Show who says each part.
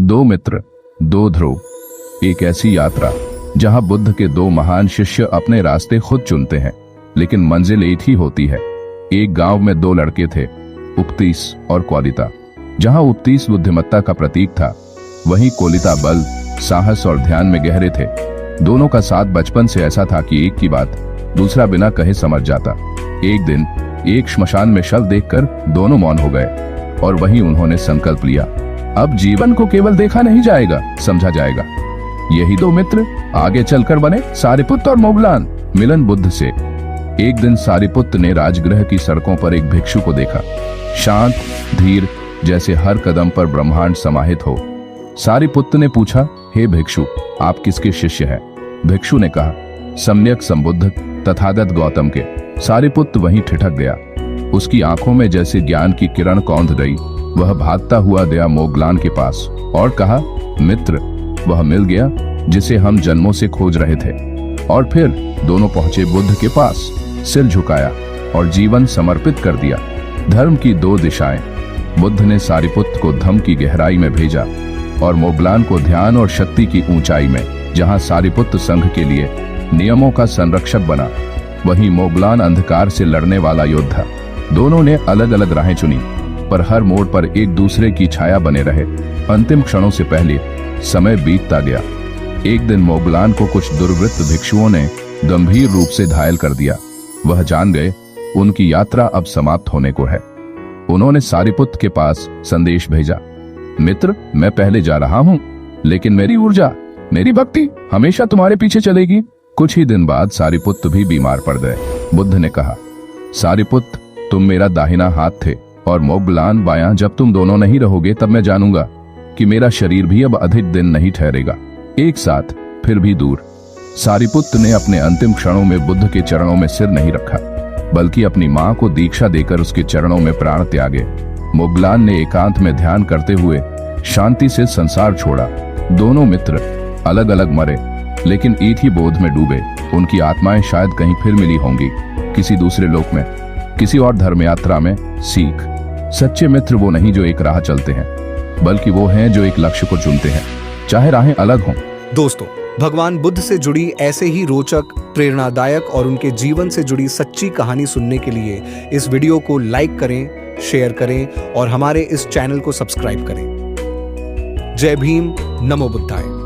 Speaker 1: दो मित्र, दो ध्रुव। एक ऐसी यात्रा जहां बुद्ध के दो महान शिष्य अपने रास्ते खुद चुनते हैं, लेकिन मंजिल एक ही होती है। एक गांव में दो लड़के थे, उपतीस और कोलिता। जहां उपतीस बुद्धिमत्ता का प्रतीक था, वहीं कोलिता बल, साहस और ध्यान में गहरे थे। दोनों का साथ बचपन से ऐसा था कि एक की बात दूसरा बिना कहे समझ जाता। एक दिन एक श्मशान में शव देखकर दोनों मौन हो गए और वहीं उन्होंने संकल्प लिया, अब जीवन को केवल देखा नहीं जाएगा, समझा जाएगा। यही दो मित्र आगे चलकर बने सारिपुत्त और मोगलान। मिलन बुद्ध से। एक दिन सारिपुत्त ने राजगृह की सड़कों पर एक भिक्षु को देखा, शांत, धीर, जैसे हर कदम पर ब्रह्मांड समाहित हो। सारिपुत्त ने पूछा, हे भिक्षु, आप किसके शिष्य हैं? भिक्षु ने कहा, सम्यक संबुद्ध तथागत गौतम के। सारिपुत्त वहीं ठिठक गया। उसकी आंखों में जैसे ज्ञान की किरण कौंध गई। वह भागता हुआ गया मोगलान के पास और कहा, मित्र, वह मिल गया जिसे हम जन्मों से खोज रहे थे। और फिर दोनों पहुंचे बुद्ध के पास, सिर झुकाया और जीवन समर्पित कर दिया। धर्म की दो दिशाएं। बुद्ध ने सारिपुत्त को धम्म की गहराई में भेजा और मोगलान को ध्यान और शक्ति की ऊंचाई में। जहां सारिपुत्त संघ के लिए नियमों का संरक्षक बना, वहीं मोगलान अंधकार से लड़ने वाला योद्धा। दोनों ने अलग अलग राहें चुनी, पर हर मोड़ पर एक दूसरे की छाया बने रहे। अंतिम क्षणों से पहले समय बीतता गया। एक दिन मोगलान को कुछ दुर्वृत्त भिक्षुओं ने गंभीर रूप से घायल कर दिया। वह जान गए उनकी यात्रा अब समाप्त होने को है। उन्होंने सारिपुत्त के पास संदेश भेजा, मित्र, मैं पहले जा रहा हूं, लेकिन मेरी ऊर्जा, मेरी भक्ति हमेशा तुम्हारे पीछे चलेगी। कुछ ही दिन बाद सारिपुत्त भी बीमार पड़ गए। बुद्ध ने कहा, सारिपुत्त, तुम मेरा दाहिना हाथ थे और मोगलान बायां। जब तुम दोनों नहीं रहोगे तब मैं जानूंगा कि मेरा शरीर भी अब अधिक दिन नहीं ठहरेगा। एक साथ फिर भी दूर। सारिपुत्त ने अपने अंतिम क्षणों में बुद्ध के चरणों में सिर नहीं रखा, बल्कि अपनी मां को दीक्षा देकर उसके चरणों में प्राण त्यागे। मोगलान ने एकांत में ध्यान करते हुए शांति से संसार छोड़ा। दोनों मित्र अलग अलग मरे, लेकिन एक ही बोध में डूबे। उनकी आत्माएं शायद कहीं फिर मिली होंगी, किसी दूसरे लोक में, किसी और धर्म यात्रा में। सीख, सच्चे मित्र वो नहीं जो एक राह चलते हैं, बल्कि वो हैं जो एक लक्ष्य को चुनते हैं, चाहे राहें अलग हों।
Speaker 2: दोस्तों, भगवान बुद्ध से जुड़ी ऐसे ही रोचक, प्रेरणादायक और उनके जीवन से जुड़ी सच्ची कहानी सुनने के लिए इस वीडियो को लाइक करें, शेयर करें और हमारे इस चैनल को सब्सक्राइब करें। जय भीम, नमो बुद्धाय।